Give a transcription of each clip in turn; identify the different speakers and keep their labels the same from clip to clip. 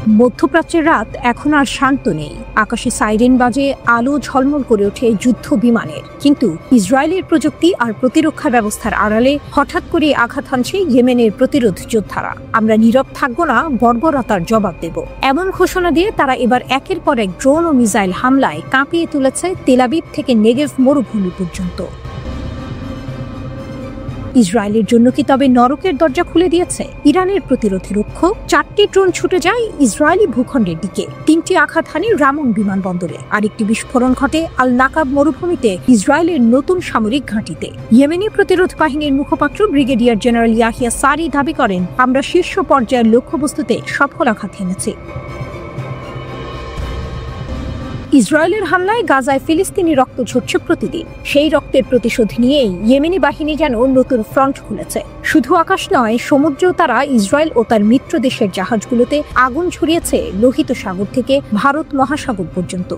Speaker 1: মধ্যপ্রাচ্যের রাত এখন আর শান্ত নেই। আকাশে সাইরেন বাজে, আলো ঝলমল করে ওঠে যুদ্ধ বিমানের। কিন্তু ইসরায়েলের প্রযুক্তি আর প্রতিরক্ষা ব্যবস্থার আড়ালে হঠাৎ করে আঘাত হানছে ইয়েমেনের প্রতিরোধ যোদ্ধারা। আমরা নীরব থাকবো না, বর্বরতার জবাব দেব, এমন ঘোষণা দিয়ে তারা এবার একের পর এক ড্রোন ও মিসাইল হামলায় কাঁপিয়ে তুলেছে তেল আবিব থেকে নেগেভ মরুভূমি পর্যন্ত। ইসরায়েলের জন্য কি তবে নরকের দরজা খুলে দিয়েছে? ইরানের প্রতিরোধে রক্ষক 4টি ড্রোন ছুটে যায় ইসরায়েলি ভূখণ্ডের দিকে, 3টি আঘাত হানে রামন বিমানবন্দরে, আরেকটি বিস্ফোরণ ঘটে আল নাকাব মরুভূমিতে ইসরায়েলের নতুন সামরিক ঘাঁটিতে। ইয়েমেনি প্রতিরোধ বাহিনীর মুখপাত্র ব্রিগেডিয়ার জেনারেল ইয়াহিয়া সারি দাবি করেন, আমরা শীর্ষ পর্যায়ের লক্ষ্যবস্তুতে সফল আঘাত হেনেছি। ইসরায়েলের হামলায় গাজায় ফিলিস্তিনি রক্ত ঝরছে প্রতিদিন। সেই রক্তের প্রতিশোধ নিয়েই ইয়েমেনি বাহিনী যেন নতুন ফ্রন্ট খুলেছে। শুধু আকাশ নয়, সমুদ্রেও তারা ইসরায়েল ও তার মিত্র দেশের জাহাজগুলোতে আগুন ছড়িয়েছে লোহিত সাগর থেকে ভারত মহাসাগর পর্যন্ত।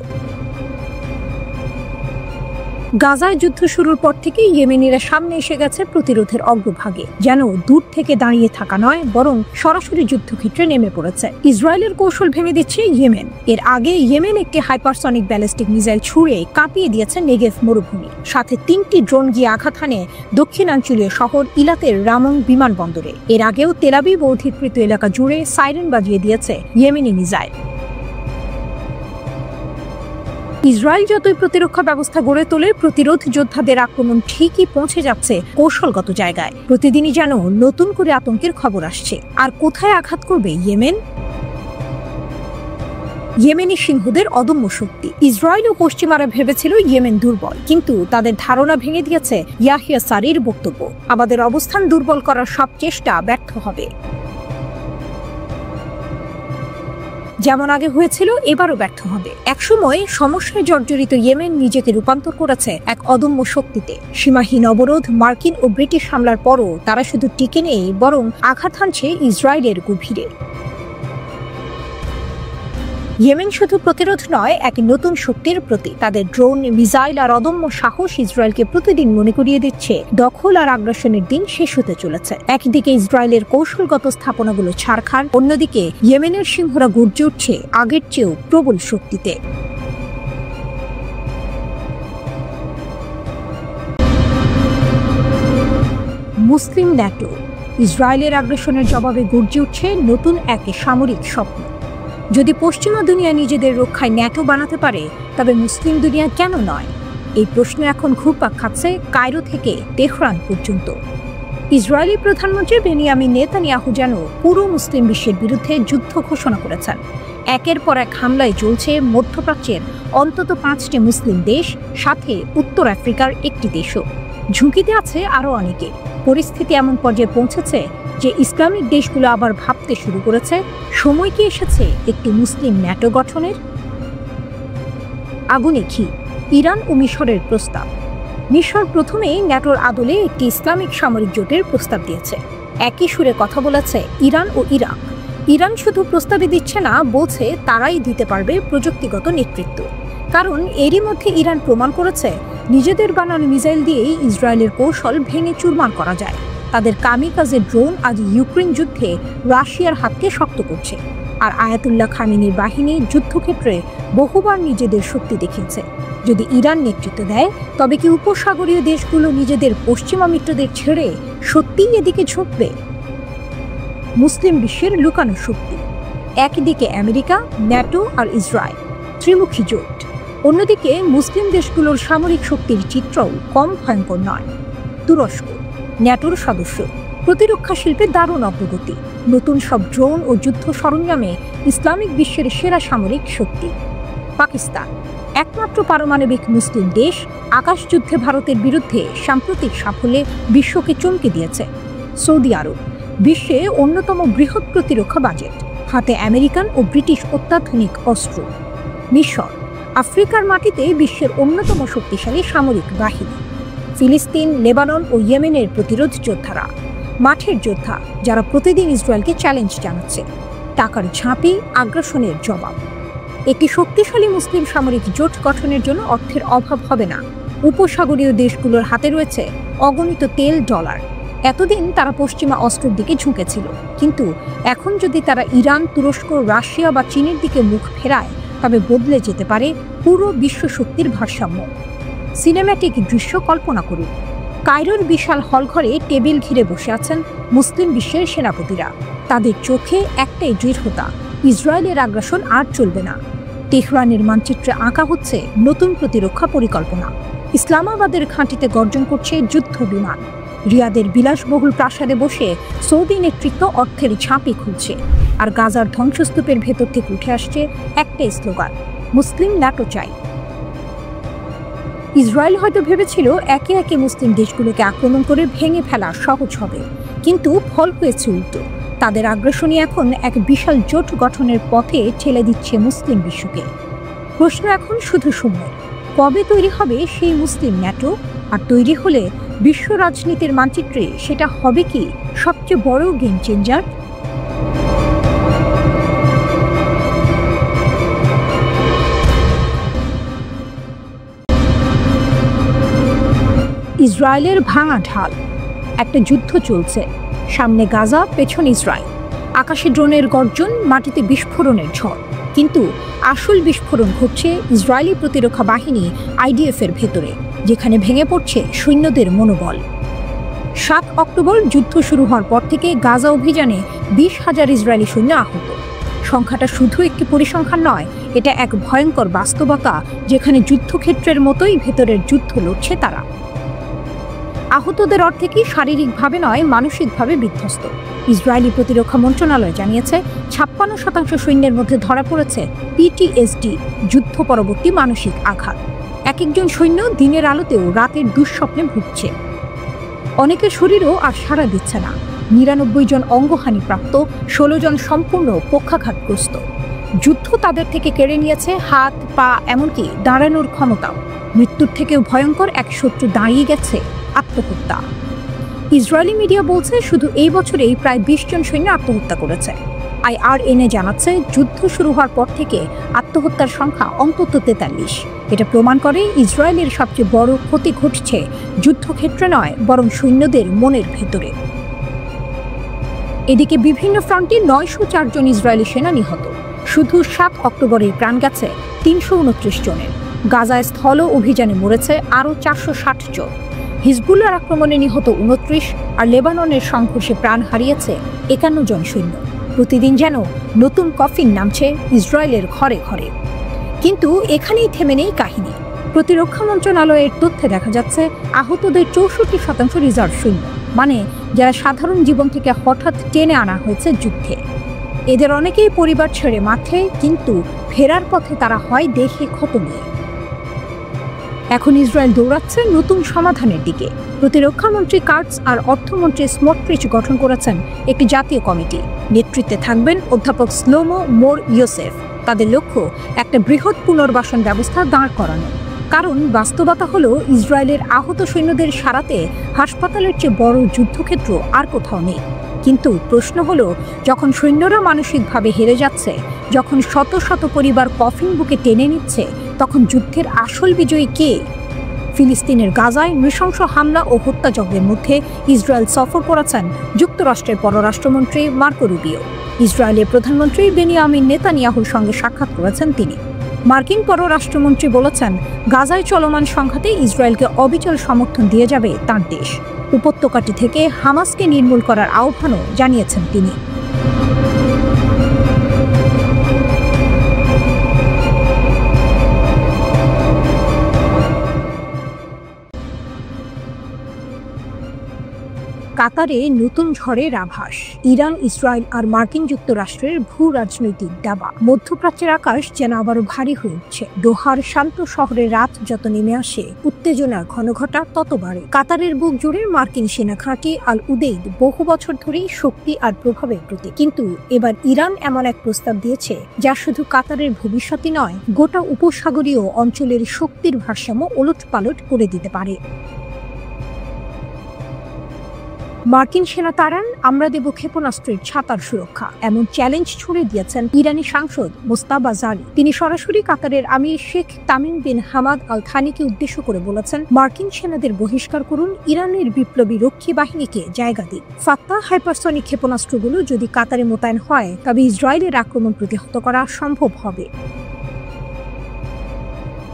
Speaker 1: গাজায় যুদ্ধ শুরুর পর থেকে ইয়েমেনিরা সামনে এসে গেছে প্রতিরোধের অগ্রভাগে, যেন দূর থেকে দাঁড়িয়ে থাকা নয়, বরং সরাসরি যুদ্ধক্ষেত্রে নেমে পড়েছে। ইসরায়েলের কৌশল ভেঙে দিচ্ছে ইয়েমেন। এর আগে ইয়েমেন একটি হাইপারসনিক ব্যালিস্টিক মিসাইল ছুড়ে কাঁপিয়ে দিয়েছে নেগেভ মরুভূমি, সাথে 3টি ড্রোন গিয়ে আঘাত হানে দক্ষিণাঞ্চলীয় শহর ইলাতের রামন বিমানবন্দরে। এর আগেও তেল আবিব অধিকৃত এলাকা জুড়ে সাইরেন বাজিয়ে দিয়েছে ইয়েমেনি মিসাইল। ইসরায়েল যতই প্রতিরক্ষা ব্যবস্থা গড়ে তোলে, প্রতিরোধ যোদ্ধাদের আক্রমণ ঠিকই পৌঁছে যাচ্ছে কৌশলগত জায়গায়। প্রতিদিনই যেন নতুন করে আতঙ্কের খবর আসছে। আর কোথায় আঘাত করবে ইয়েমেন? ইয়েমেনি সিংহদের অদম্য শক্তি। ইসরায়েল ও পশ্চিমারা ভেবেছিল ইয়েমেন দুর্বল, কিন্তু তাদের ধারণা ভেঙে দিয়েছে ইয়াহিয়া সারির বক্তব্য। আমাদের অবস্থান দুর্বল করার সব চেষ্টা ব্যর্থ হবে। যেমন আগে হয়েছিল, এবারও ব্যর্থ হবে। একসময় সমস্যায় জর্জরিত ইয়েমেন নিজেকে রূপান্তর করেছে এক অদম্য শক্তিতে। সীমাহীন অবরোধ, মার্কিন ও ব্রিটিশ হামলার পরও তারা শুধু টিকে নেই, বরং আঘাত হানছে ইসরায়েলের গভীরে। ইয়েমেন শুধু প্রতিরোধ নয়, এক নতুন শক্তির প্রতি। তাদের ড্রোন, মিসাইল আর অদম্য সাহস ইসরায়েলকে প্রতিদিন মনে করিয়ে দিচ্ছে দখল আর আগ্রাসনের দিন শেষ হতে চলেছে। একদিকে ইসরায়েলের কৌশলগত স্থাপনাগুলো ছাড়খাড়, অন্যদিকে ইয়েমেনের সিংহরা গর্জে উঠছে আগের চেয়েও প্রবল শক্তিতে। মুসলিম ন্যাটো। ইসরায়েলের আগ্রাসনের জবাবে গর্জে উঠছে নতুন এক সামরিক স্বপ্ন। যদি পশ্চিমা দুনিয়া নিজেদের রক্ষায় ন্যাটো বানাতে পারে, তবে মুসলিম দুনিয়া কেন নয়? এই প্রশ্ন এখন ঘুরপাক খাচ্ছে কায়রো থেকে তেহরান পর্যন্ত। ইসরায়েলি প্রধানমন্ত্রী বেনিয়ামিন নেতানিয়াহু যেন পুরো মুসলিম বিশ্বের বিরুদ্ধে যুদ্ধ ঘোষণা করেছেন। একের পর এক হামলায় চলছে মধ্যপ্রাচ্যের অন্তত 5টি মুসলিম দেশ, সাথে উত্তর আফ্রিকার একটি দেশও। ঝুঁকিতে আছে আরও অনেকে। পরিস্থিতি এমন পর্যায়ে পৌঁছেছে যে ইসলামিক দেশগুলো আবার ভাবতে শুরু করেছে, সময় কি এসেছে একটি মুসলিম ন্যাটো গঠনের? আগুনে ঘি। ইরান ও মিশরের প্রস্তাব। মিশর প্রথমেই ন্যাটোর আদলে একটি ইসলামিক সামরিক জোটের প্রস্তাব দিয়েছে। একই সুরে কথা বলেছে ইরান ও ইরাক। ইরান শুধু প্রস্তাবই দিচ্ছে না, বলছে তারাই দিতে পারবে প্রযুক্তিগত নেতৃত্ব। কারণ এরই মধ্যে ইরান প্রমাণ করেছে নিজেদের বানানো মিসাইল দিয়েই ইসরায়েলের কৌশল ভেঙে চুরমার করা যায়। তাদের কামিকাজে ড্রোন আজ ইউক্রেন যুদ্ধে রাশিয়ার হাতকে শক্ত করছে। আর আয়াতুল্লাহ খামেনির বাহিনী যুদ্ধক্ষেত্রে বহুবার নিজেদের শক্তি দেখিয়েছে। যদি ইরান নেতৃত্ব দেয়, তবে কি উপসাগরীয় দেশগুলো নিজেদের পশ্চিমা মিত্রদের ছেড়ে সত্যিই এদিকে ঝুঁকবে? মুসলিম বিশ্বের লুকানো শক্তি। একদিকে আমেরিকা, ন্যাটো আর ইসরায়েল, ত্রিমুখী জোট। অন্যদিকে মুসলিম দেশগুলোর সামরিক শক্তির চিত্রও কম ভয়ঙ্কর নয়। তুরস্ক, ন্যাটোর সদস্য, প্রতিরক্ষা শিল্পে দারুণ অগ্রগতি। নতুন সব ড্রোন ও যুদ্ধ সরঞ্জামে ইসলামিক বিশ্বের সেরা সামরিক শক্তি। পাকিস্তান, একমাত্র পারমাণবিক মুসলিম দেশ, আকাশযুদ্ধে ভারতের বিরুদ্ধে সাম্প্রতিক সাফল্যে বিশ্বকে চমকে দিয়েছে। সৌদি আরব, বিশ্বে অন্যতম বৃহৎ প্রতিরক্ষা বাজেট, হাতে আমেরিকান ও ব্রিটিশ অত্যাধুনিক অস্ত্র। মিশর, আফ্রিকার মাটিতে বিশ্বের অন্যতম শক্তিশালী সামরিক বাহিনী। ফিলিস্তিন, লেবানন ও ইয়েমেনের প্রতিরোধ যোদ্ধারা, মাঠের যোদ্ধা যারা প্রতিদিন ইসরায়েলকে চ্যালেঞ্জ জানাচ্ছে। টাকার ঝাঁপি, আগ্রাসনের জবাব। একটি শক্তিশালী মুসলিম সামরিক জোট গঠনের জন্য অর্থের অভাব হবে না। উপসাগরীয় দেশগুলোর হাতে রয়েছে অগণিত তেল, ডলার। এতদিন তারা পশ্চিমা অস্ত্রের দিকে ঝুঁকেছিল, কিন্তু এখন যদি তারা ইরান, তুরস্ক, রাশিয়া বা চীনের দিকে মুখ ফেরায়, তবে বদলে যেতে পারে পুরো বিশ্ব শক্তির ভারসাম্য। সিনেম্যাটিক দৃশ্য কল্পনা করুন। কায়রোর বিশাল হলঘরে টেবিল ঘিরে বসে আছেন মুসলিম বিশ্বের সেনাপতিরা। তাদের চোখে একটাই দৃঢ়তা, ইসরায়েলের আগ্রাসন আর চলবে না। তেহরানের মানচিত্রে আঁকা হচ্ছে নতুন প্রতিরক্ষা পরিকল্পনা। ইসলামাবাদের ঘাঁটিতে গর্জন করছে যুদ্ধ বিমান। রিয়াদের বিলাসবহুল প্রাসাদে বসে সৌদি নেতৃত্ব অর্থের ঝাঁপি খুলছে। আর গাজার ধ্বংসস্তূপের ভেতর থেকে উঠে আসছে একটাই স্লোগান, মুসলিম ন্যাটো চাই। ইসরায়েল হয়তো ভেবেছিল একে একে মুসলিম দেশগুলোকে আক্রমণ করে ভেঙে ফেলা সহজ হবে, কিন্তু ফল হয়েছে উল্টো। তাদের আগ্রাসনই এখন এক বিশাল জোট গঠনের পথে ঠেলে দিচ্ছে মুসলিম বিশ্বকে। প্রশ্ন এখন শুধু সময়, কবে তৈরি হবে সেই মুসলিম ন্যাটো? আর তৈরি হলে বিশ্ব রাজনীতির মানচিত্রে সেটা হবে কি সবচেয়ে বড় গেম চেঞ্জার? ইসরায়েলের ভাঙা ঢাল। একটা যুদ্ধ চলছে, সামনে গাজা, পেছনে ইসরায়েল। আকাশে ড্রোনের গর্জন, মাটিতে বিস্ফোরণের ঝড়। কিন্তু আসল বিস্ফোরণ ঘটছে ইসরায়েলি প্রতিরক্ষা বাহিনী IDF এর ভেতরে, যেখানে ভেঙে পড়ছে সৈন্যদের মনোবল। 7 অক্টোবর যুদ্ধ শুরু হওয়ার পর থেকে গাজা অভিযানে 20,000 ইসরায়েলি সৈন্য আহত। সংখ্যাটা শুধু একটি পরিসংখ্যান নয়, এটা এক ভয়ঙ্কর বাস্তবতা, যেখানে যুদ্ধক্ষেত্রের মতোই ভেতরের যুদ্ধ লড়ছে তারা। আহতদের অর্ধেকই শারীরিকভাবে নয়, মানসিকভাবে বিধ্বস্ত। ইসরায়েলি প্রতিরক্ষা মন্ত্রণালয় জানিয়েছে 56% সৈন্যের মধ্যে ধরা পড়েছে PTSD, যুদ্ধ পরবর্তী মানসিক আঘাত। এক একজন সৈন্য দিনের আলোতেও রাতের দুঃস্বপ্নে ভুগছে। অনেকের শরীরও আর সাড়া দিচ্ছে না। 99 জন অঙ্গহানিপ্রাপ্ত, 16 জন সম্পূর্ণ পক্ষাঘাতগ্রস্ত। যুদ্ধ তাদের থেকে কেড়ে নিয়েছে হাত, পা, এমনকি দাঁড়ানোর ক্ষমতাও। মৃত্যুর থেকেও ভয়ঙ্কর এক শত্রু দাঁড়িয়ে গেছে, আত্মহত্যা। ইসরায়েলি মিডিয়া বলছে শুধু এই বছরেই প্রায় 20 জন সৈন্য আত্মহত্যা করেছে। IRNA জানাচ্ছে যুদ্ধ শুরু হওয়ার পর থেকে আত্মহত্যার সংখ্যা অন্তত 43। এটা প্রমাণ করে ইসরায়েলের সবচেয়ে বড় ক্ষতি ঘটছে যুদ্ধক্ষেত্রে নয়, বরং সৈন্যদের মনের ভেতরে। এদিকে বিভিন্ন ফ্রন্টে 904 জন ইসরায়েলি সেনা নিহত। শুধু 7 অক্টোবরেই প্রাণ গেছে 329 জনের। গাজায় স্থল অভিযানে মরেছে আরও 460 জন। হিজবুল্লাহর আক্রমণে নিহত 29, আর লেবাননের সংঘর্ষে প্রাণ হারিয়েছে 51 জন সৈন্য। প্রতিদিন যেন নতুন কফিন নামছে ইসরায়েলের ঘরে ঘরে। কিন্তু এখানেই থেমে নেই কাহিনী। প্রতিরক্ষা মন্ত্রণালয়ের তথ্যে দেখা যাচ্ছে আহতদের 64% রিজার্ভ সৈন্য, মানে যারা সাধারণ জীবন থেকে হঠাৎ টেনে আনা হয়েছে যুদ্ধে। এদের অনেকেই পরিবার ছেড়ে মাঠে, কিন্তু ফেরার পথে তারা হয় দেহে ক্ষত নিয়ে। এখন ইসরায়েল দৌড়াচ্ছে নতুন সমাধানের দিকে। প্রতিরক্ষামন্ত্রী কার্টস আর অর্থমন্ত্রী স্মোট্রিচ গঠন করেছেন একটি জাতীয় কমিটি। নেতৃত্বে থাকবেন অধ্যাপক শ্লোমো মোর ইয়োসেফ। তাদের লক্ষ্য একটা বৃহৎ পুনর্বাসন ব্যবস্থা দাঁড় করানো। কারণ বাস্তবতা হলো ইসরায়েলের আহত সৈন্যদের সারাতে হাসপাতালের চেয়ে বড় যুদ্ধক্ষেত্র আর কোথাও নেই। কিন্তু প্রশ্ন হলো, যখন সৈন্যরা মানসিকভাবে হেরে যাচ্ছে, যখন শত শত পরিবার কফিন বুকে টেনে নিচ্ছে, তখন যুদ্ধের আসল বিজয়ী কে? ফিলিস্তিনের গাজায় নৃশংস হামলা ও হত্যাযজ্ঞের মধ্যে ইসরায়েল সফর করেছেন যুক্তরাষ্ট্রের পররাষ্ট্রমন্ত্রী মার্কো রুবিও। ইসরায়েলের প্রধানমন্ত্রী বেনিয়ামিন নেতানিয়াহুর সঙ্গে সাক্ষাৎ করেছেন তিনি। মার্কিন পররাষ্ট্রমন্ত্রী বলেছেন, গাজায় চলমান সংঘাতে ইসরায়েলকে অবিচল সমর্থন দিয়ে যাবে তাঁর দেশ। উপত্যকাটি থেকে হামাসকে নির্মূল করার আহ্বানও জানিয়েছেন তিনি। কাতারে নতুন ঝড়ের আভাস। ইরান, ইসরায়েল আর মার্কিন যুক্তরাষ্ট্রের ভূ রাজনৈতিক দাবা। মধ্যপ্রাচ্যের আকাশ যেন আবারও ভারী হয়ে উঠছে। দোহার শান্ত শহরে রাত যত নেমে আসে, উত্তেজনার ঘনঘটা তত বাড়ে। কাতারের বুক জুড়ে মার্কিন সেনা ঘাঁটি আল উদেইদ বহু বছর ধরেই শক্তি আর প্রভাবের প্রতীক। কিন্তু এবার ইরান এমন এক প্রস্তাব দিয়েছে যা শুধু কাতারের ভবিষ্যৎই নয়, গোটা উপসাগরীয় অঞ্চলের শক্তির ভারসাম্য ওলটপালট করে দিতে পারে। মার্কিন সেনা তাড়ান, আমরা দেব ক্ষেপণাস্ত্রের ছাতার সুরক্ষা, এমন চ্যালেঞ্জ ছুড়ে দিয়েছেন ইরানি সাংসদ মোস্তাবা জারি। তিনি সরাসরি কাতারের আমির Sheikh Tamim bin Hamad Al থানিকে উদ্দেশ্য করে বলেছেন, মার্কিন সেনাদের বহিষ্কার করুন, ইরানের বিপ্লবী রক্ষী বাহিনীকে জায়গা দিন। ফাত্তাহ হাইপারসনিক ক্ষেপণাস্ত্রগুলো যদি কাতারে মোতায়েন হয় তবে ইসরায়েলের আক্রমণ প্রতিহত করা সম্ভব হবে।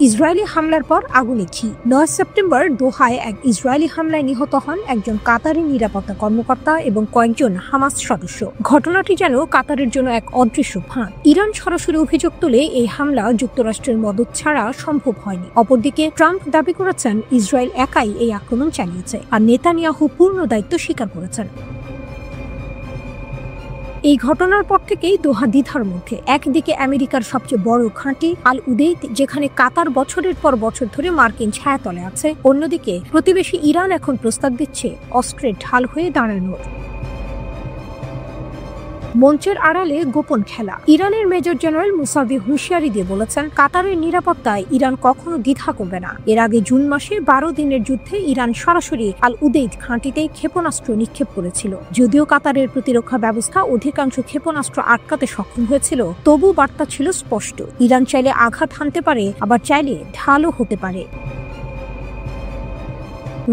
Speaker 1: ইসরায়েলি হামলার পর আগুনে ঘি। 9 সেপ্টেম্বর দোহায় এক ইসরায়েলি হামলায় নিহত হন একজন কাতারি নিরাপত্তা কর্মকর্তা এবং কয়েকজন হামাস সদস্য। ঘটনাটি যেন কাতারের জন্য এক অদৃশ্য ফাঁদ। ইরান সরাসরি অভিযোগ তুলে এই হামলা যুক্তরাষ্ট্রের মদদ ছাড়া সম্ভব হয়নি। অপরদিকে ট্রাম্প দাবি করেছেন ইসরায়েল একাই এই আক্রমণ চালিয়েছে, আর নেতানিয়াহু পূর্ণ দায়িত্ব স্বীকার করেছেন। এই ঘটনার পর থেকেই দোহা দ্বিধার মধ্যে। একদিকে আমেরিকার সবচেয়ে বড় ঘাঁটি আল উদেইদ, যেখানে কাতার বছরের পর বছর ধরে মার্কিন ছায়াতলে আছে, অন্যদিকে প্রতিবেশী ইরান এখন প্রস্তাব দিচ্ছে অস্ত্রের ঢাল হয়ে দাঁড়ানোর। মঞ্চের আড়ালে গোপন খেলা। ইরানের মেজর জেনারেল মুসাভি হুঁশিয়ারি দিয়ে বলেছেন, কাতারের নিরাপত্তায় ইরান কখনো দ্বিধা করবে না। এর আগে জুন মাসে 12 দিনের যুদ্ধে ইরান সরাসরি আল উদেইদ ঘাঁটিতে ক্ষেপণাস্ত্র নিক্ষেপ করেছিল। যদিও কাতারের প্রতিরক্ষা ব্যবস্থা অধিকাংশ ক্ষেপণাস্ত্র আটকাতে সক্ষম হয়েছিল, তবু বার্তা ছিল স্পষ্ট, ইরান চাইলে আঘাত হানতে পারে, আবার চাইলে ঢালও হতে পারে।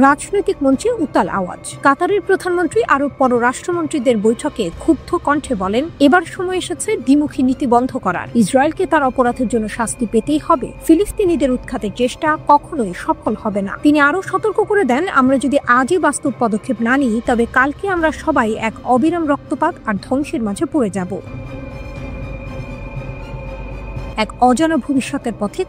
Speaker 1: রাজনৈতিক মঞ্চে উত্তাল আওয়াজ। কাতারের প্রধানমন্ত্রী আরব পররাষ্ট্রমন্ত্রীদের বৈঠকে ক্ষুব্ধ কণ্ঠে বলেন, এবার সময় এসেছে দ্বিমুখী নীতি বন্ধ করার। ইসরায়েলকে তার অপরাধের জন্য শাস্তি পেতেই হবে। ফিলিস্তিনিদের উৎখাতের চেষ্টা কখনোই সফল হবে না। তিনি আরও সতর্ক করে দেন, আমরা যদি আজই বাস্তব পদক্ষেপ না নিই তবে কালকে আমরা সবাই এক অবিরাম রক্তপাত আর ধ্বংসের মাঝে পড়ে যাব। এক অজানা ভবিষ্যতের পথে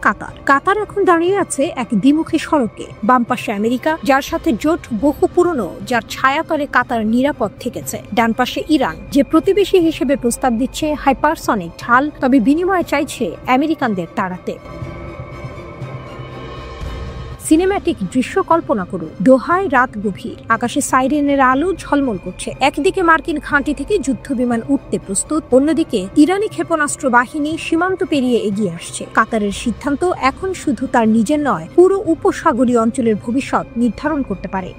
Speaker 1: কাতার এখন দাঁড়িয়ে আছে এক দ্বিমুখী সড়কে। বাম পাশে আমেরিকা, যার সাথে জোট বহু পুরনো, যার ছায়াতলে কাতার নিরাপদ থেকেছে। ডান পাশে ইরান, যে প্রতিবেশী হিসেবে প্রস্তাব দিচ্ছে হাইপারসনিক ঢাল, তবে বিনিময়ে চাইছে আমেরিকানদের তাড়াতে। সিনেম্যাটিক দৃশ্য কল্পনা করুন। দোহায় রাত গভীর, আকাশে সাইরেনের আলো ঝলমল করছে। একদিকে মার্কিন ঘাঁটি থেকে যুদ্ধ বিমান উঠতে প্রস্তুত, অন্যদিকে ইরানি ক্ষেপণাস্ত্র বাহিনী সীমান্ত পেরিয়ে এগিয়ে আসছে। কাতারের সিদ্ধান্ত এখন শুধু তার নিজের নয়, পুরো উপসাগরীয় অঞ্চলের ভবিষ্যৎ নির্ধারণ করতে পারে।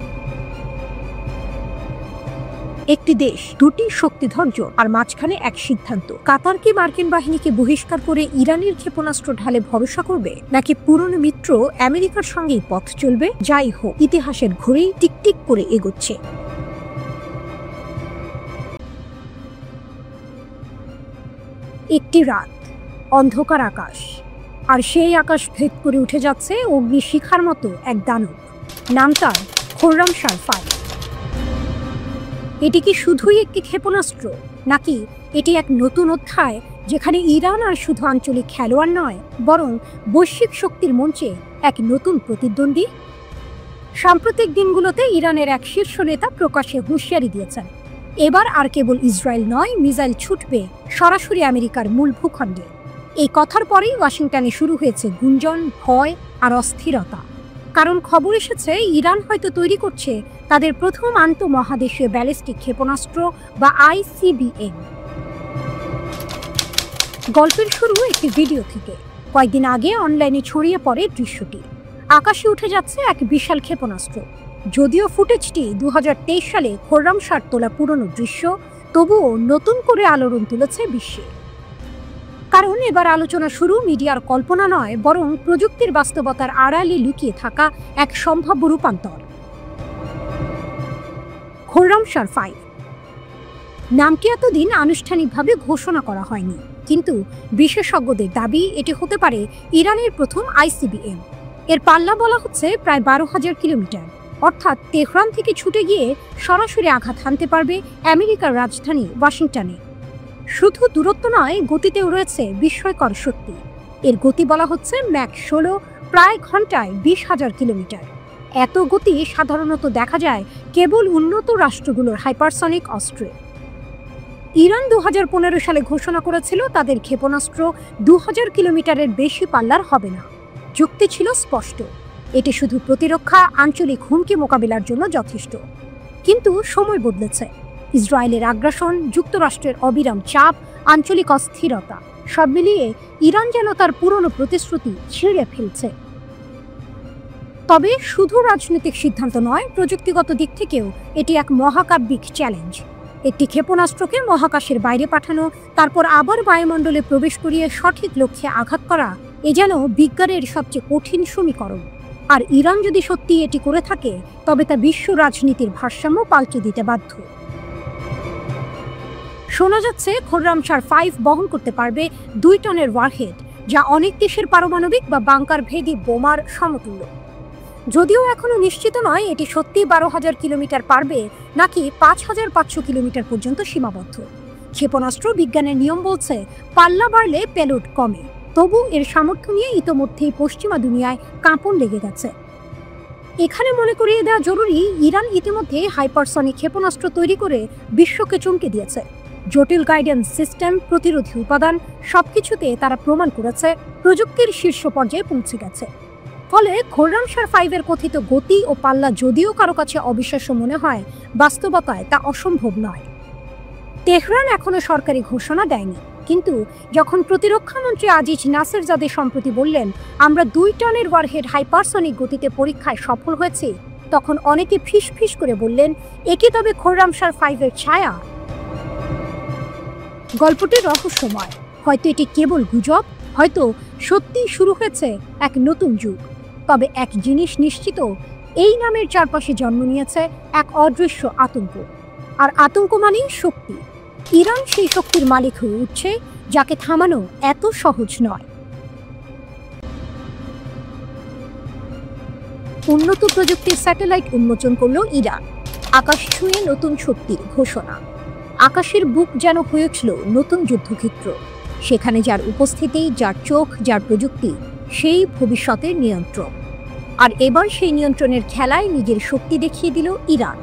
Speaker 1: একটি দেশ, দুটি শক্তিধর জোট, আর মাঝখানে এক সিদ্ধান্ত। কাতার কি মার্কিন বাহিনীকে বহিষ্কার করে ইরানের ক্ষেপণাস্ত্র ঢালে ভরসা করবে, নাকি পুরনো মিত্র আমেরিকার সঙ্গেই পথ চলবে? যাই হোক, ইতিহাসের ঘড়ি টিকটিক করে এগোচ্ছে। একটি রাত, অন্ধকার আকাশ, আর সেই আকাশ ভেদ করে উঠে যাচ্ছে অগ্নিশিখার মতো এক দানব। নাম তার খোররামশার 5। এটি কি শুধুই একটি ক্ষেপণাস্ত্র, নাকি এটি এক নতুন অধ্যায়, যেখানে ইরান আর শুধু আঞ্চলিক খেলোয়াড় নয়, বরং বৈশ্বিক শক্তির মঞ্চে এক নতুন প্রতিদ্বন্দ্বী? সাম্প্রতিক দিনগুলোতে ইরানের এক শীর্ষ নেতা প্রকাশ্যে হুঁশিয়ারি দিয়েছেন, এবার আর কেবল ইসরায়েল নয়, মিসাইল ছুটবে সরাসরি আমেরিকার মূল ভূখণ্ডে। এই কথার পরেই ওয়াশিংটনে শুরু হয়েছে গুঞ্জন, ভয় আর অস্থিরতা। কারণ খবর এসেছে ইরান হয়তো তৈরি করছে তাদের প্রথম আন্তঃমহাদেশীয় ব্যালিস্টিক ক্ষেপণাস্ত্র বা ICBM। গল্পের শুরু একটি ভিডিও থেকে। কয়েকদিন আগে অনলাইনে ছড়িয়ে পড়ে দৃশ্যটি। আকাশে উঠে যাচ্ছে এক বিশাল ক্ষেপণাস্ত্র। যদিও ফুটেজটি 2023 সালে খোররামশার তোলা পুরনো দৃশ্য, তবুও নতুন করে আলোড়ন তুলেছে বিশ্বে। কারণ এবার আলোচনা শুরু মিডিয়ার কল্পনা নয়, বরং প্রযুক্তির বাস্তবতার আড়ালে লুকিয়ে থাকা এক সম্ভাব্য রূপান্তর। খোররামশার 5 নামটি এতদিন আনুষ্ঠানিকভাবে ঘোষণা করা হয়নি, কিন্তু বিশেষজ্ঞদের দাবি এটি হতে পারে ইরানের প্রথম ICBM। এর পাল্লা বলা হচ্ছে প্রায় 12,000 কিলোমিটার, অর্থাৎ তেহরান থেকে ছুটে গিয়ে সরাসরি আঘাত হানতে পারবে আমেরিকার রাজধানী ওয়াশিংটনে। শুধু দূরত্ব নয়, গতিতেও রয়েছে বিস্ময়কর শক্তি। এর গতি বলা হচ্ছে ম্যাক 16, প্রায় ঘন্টায় 20,000 কিলোমিটার। এত গতি সাধারণত দেখা যায় কেবল উন্নত রাষ্ট্রগুলোর হাইপারসনিক অস্ত্রে। ইরান 2015 সালে ঘোষণা করেছিল তাদের ক্ষেপণাস্ত্র 2000 কিলোমিটারের বেশি পাল্লার হবে না। যুক্তি ছিল স্পষ্ট, এটি শুধু প্রতিরক্ষা, আঞ্চলিক হুমকি মোকাবিলার জন্য যথেষ্ট। কিন্তু সময় বদলেছে। ইসরায়েলের আগ্রাসন, যুক্তরাষ্ট্রের অবিরাম চাপ, আঞ্চলিক অস্থিরতা, সব মিলিয়ে ইরান যেন তার পুরনো প্রতিশ্রুতি ছিঁড়ে ফেলছে। তবে শুধু রাজনৈতিক সিদ্ধান্ত নয়, প্রযুক্তিগত দিক থেকেও এটি এক মহাকাব্যিক চ্যালেঞ্জ। একটি ক্ষেপণাস্ত্রকে মহাকাশের বাইরে পাঠানো, তারপর আবার বায়ুমণ্ডলে প্রবেশ করিয়ে সঠিক লক্ষ্যে আঘাত করা, এ যেন বিজ্ঞানের সবচেয়ে কঠিন সমীকরণ। আর ইরান যদি সত্যি এটি করে থাকে, তবে তা বিশ্ব রাজনীতির ভারসাম্য পাল্টে দিতে বাধ্য। শোনা যাচ্ছে খোররামশার 5 বহন করতে পারবে 2 টনের ওয়ারহেড, যা অনেক দেশের পারমাণবিক বা বাংকার ভেদি বোমার সমতুল্য। যদিও এখনো নিশ্চিত নয় এটি সত্যি 12,000 কিলোমিটার পারবে নাকি 5,500 কিলোমিটার পর্যন্ত সীমাবদ্ধ। ক্ষেপণাস্ত্র বিজ্ঞানের নিয়ম বলছে পাল্লা বাড়লে পেলোড কমে, তবু এর সামর্থ্য নিয়ে ইতোমধ্যেই পশ্চিমা দুনিয়ায় কাঁপন লেগে গেছে। এখানে মনে করিয়ে দেওয়া জরুরি, ইরান ইতিমধ্যে হাইপারসনিক ক্ষেপণাস্ত্র তৈরি করে বিশ্বকে চমকে দিয়েছে। জটিল গাইডেন্স সিস্টেম, প্রতিরোধী উপাদান, সবকিছুতে তারা প্রমাণ করেছে প্রযুক্তির শীর্ষ পর্যায়ে পৌঁছে গেছে। ফলে খোররামশার 5-এর কথিত গতি ও পাল্লা যদিও কারো কাছে অবিশ্বাস্য মনে হয়, বাস্তবতায় তা অসম্ভব নয়। তেহরান এখনো সরকারি ঘোষণা দেয়নি, কিন্তু যখন প্রতিরক্ষামন্ত্রী আজিজ নাসেরজাদে সম্প্রতি বললেন আমরা 2 টনের ওয়ারহেড হাইপারসনিক গতিতে পরীক্ষায় সফল হয়েছি, তখন অনেকে ফিস ফিস করে বললেন একি তবে খোররামশার 5-এর ছায়া। গল্পটি রহস্যময়, হয়তো এটি কেবল গুজব, হয়তো সত্যি শুরু হয়েছে এক নতুন যুগ। তবে এক জিনিস নিশ্চিত, এই নামের চারপাশে জন্ম নিয়েছে এক অদৃশ্য আতঙ্ক। আর আতঙ্ক মানেই শক্তি। ইরান সেই শক্তির মালিক হয়ে উঠছে, যাকে থামানো এত সহজ নয়। উন্নত প্রযুক্তির স্যাটেলাইট উন্মোচন করল ইরান। আকাশ ছুঁয়ে নতুন শক্তির ঘোষণা। আকাশের বুক যেন হয়ে উঠল নতুন যুদ্ধক্ষেত্র। সেখানে যার উপস্থিতি, যার চোখ, যার প্রযুক্তি, সেই ভবিষ্যতের নিয়ন্ত্রক। আর এবার সেই নিয়ন্ত্রণের খেলায় নিজের শক্তি দেখিয়ে দিল ইরান।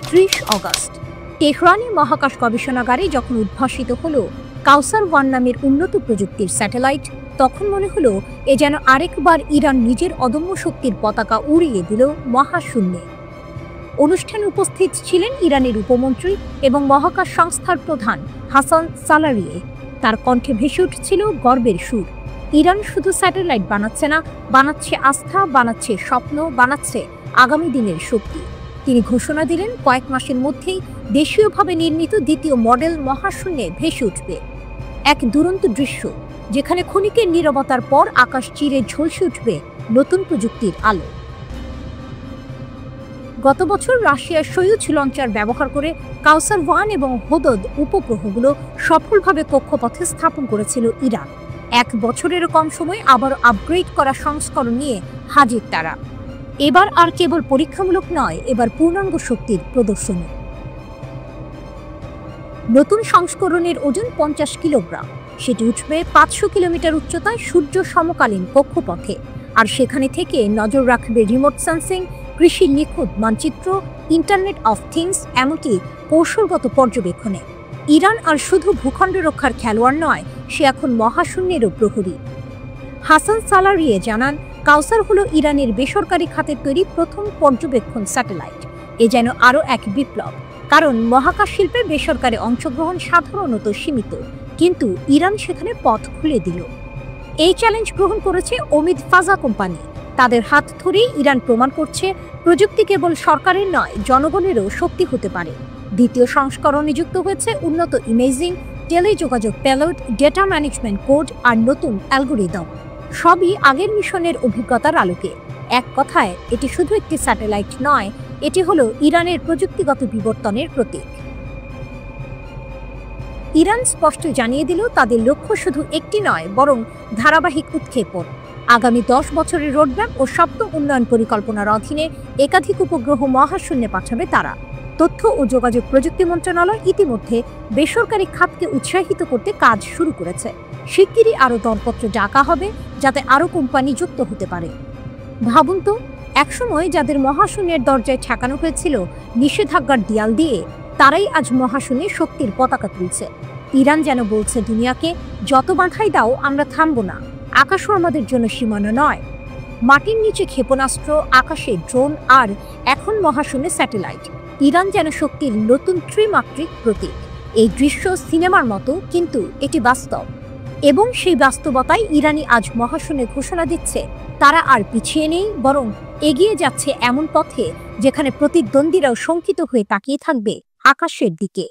Speaker 1: 30 অগস্ট তেহরানের মহাকাশ গবেষণাগারে যখন উদ্ভাসিত হলো কাউসার 1 নামের উন্নত প্রযুক্তির স্যাটেলাইট, তখন মনে হলো এ যেন আরেকবার ইরান নিজের অদম্য শক্তির পতাকা উড়িয়ে দিল মহাশূন্যে। অনুষ্ঠানে উপস্থিত ছিলেন ইরানের উপমন্ত্রী এবং মহাকাশ সংস্থার প্রধান হাসান সালারিয়ে। তার কণ্ঠে ভেসে উঠছিল গর্বের সুর। ইরান শুধু স্যাটেলাইট বানাচ্ছে না, বানাচ্ছে আস্থা, বানাচ্ছে স্বপ্ন, বানাচ্ছে আগামী দিনের শক্তি। তিনি ঘোষণা দিলেন কয়েক মাসের মধ্যেই দেশীয়ভাবে নির্মিত 2য় মডেল মহাশূন্যে ভেসে উঠবে। এক দুরন্ত দৃশ্য, যেখানে ক্ষণিকের নীরবতার পর আকাশ চিরে ঝলসে উঠবে নতুন প্রযুক্তির আলো। গত বছর রাশিয়ার সোয়ুজ লঞ্চার ব্যবহার করে কাউসার 1 এবং হোদদ উপগ্রহগুলো সফলভাবে কক্ষপথে স্থাপন করেছিল ইরান। 1 বছরেরও কম সময়ে আবার আপগ্রেড করা সংস্করণ নিয়ে হাজির তারা। এবার আর কেবল পরীক্ষামূলক নয়, এবার পূর্ণাঙ্গ শক্তির প্রদর্শনী। নতুন সংস্করণের ওজন 50 কিলোগ্রাম। সেটি উঠবে 500 কিলোমিটার উচ্চতায় সূর্য সমকালীন কক্ষপথে। আর সেখানে থেকে নজর রাখবে রিমোট সেন্সিং, কৃষির নিখুঁত মানচিত্র, ইন্টারনেট অফ থিংস, এমনকি কৌশলগত পর্যবেক্ষণে। ইরান আর শুধু ভূখণ্ড রক্ষার খেলোয়াড় নয়, সে এখন মহাশূন্যেরও প্রহরী। হাসান সালারিয়ে জানান, কাউসার হলো ইরানের বেসরকারি খাতের তৈরি প্রথম পর্যবেক্ষণ স্যাটেলাইট। এ যেন আরও এক বিপ্লব, কারণ মহাকাশ শিল্পে বেসরকারি অংশগ্রহণ সাধারণত সীমিত, কিন্তু ইরান সেখানে পথ খুলে দিল। এই চ্যালেঞ্জ গ্রহণ করেছে ওমিদ ফাজা কোম্পানি। তাদের হাত ধরেই ইরান প্রমাণ করছে প্রযুক্তি কেবল সরকারের নয়, জনগণেরও শক্তি হতে পারে। 2য় সংস্করণে যুক্ত হয়েছে উন্নত ইমেজিং, টেলিযোগাযোগ পেলোড, ডেটা ম্যানেজমেন্ট কোড আর নতুন অ্যালগোরিদম। সবই আগের মিশনের অভিজ্ঞতার আলোকে। এক কথায়, এটি শুধু একটি স্যাটেলাইট নয়, এটি হলো ইরানের প্রযুক্তিগত বিবর্তনের প্রতীক। ইরান স্পষ্ট জানিয়ে দিল তাদের লক্ষ্য শুধু একটি নয়, বরং ধারাবাহিক উৎক্ষেপণ। আগামী 10 বছরের রোডম্যাপ ও সপ্তম উন্নয়ন পরিকল্পনার অধীনে একাধিক উপগ্রহ মহাশূন্যে পাঠাবে তারা। তথ্য ও যোগাযোগ প্রযুক্তি মন্ত্রণালয় ইতিমধ্যে বেসরকারি খাতকে উৎসাহিত করতে কাজ শুরু করেছে। শিগগিরই আরও দরপত্র ডাকা হবে, যাতে আরও কোম্পানি যুক্ত হতে পারে। ভাবুন তো, একসময় যাদের মহাশূন্যের দরজায় ঠেকানো হয়েছিল নিষেধাজ্ঞার দেয়াল দিয়ে, তারাই আজ মহাশূন্যে শক্তির পতাকা তুলছে। ইরান যেন বলছে দুনিয়াকে, যত বাধাই দাও, আমরা থামব না। আকাশও আমাদের জন্য সীমানা নয়। মাটির নিচে ক্ষেপণাস্ত্র, আকাশে ড্রোন, আর এখন মহাশূন্যে স্যাটেলাইট। ইরান যেন শক্তির নতুন ত্রিমাত্রিক প্রতীক। এই দৃশ্য সিনেমার মতো, কিন্তু এটি বাস্তব। এবং সেই বাস্তবতায় ইরানি আজ মহাশূন্যে ঘোষণা দিচ্ছে তারা আর পিছিয়ে নেই, বরং এগিয়ে যাচ্ছে এমন পথে যেখানে প্রতিদ্বন্দ্বীরাও শঙ্কিত হয়ে তাকিয়ে থাকবে আকাশের দিকে।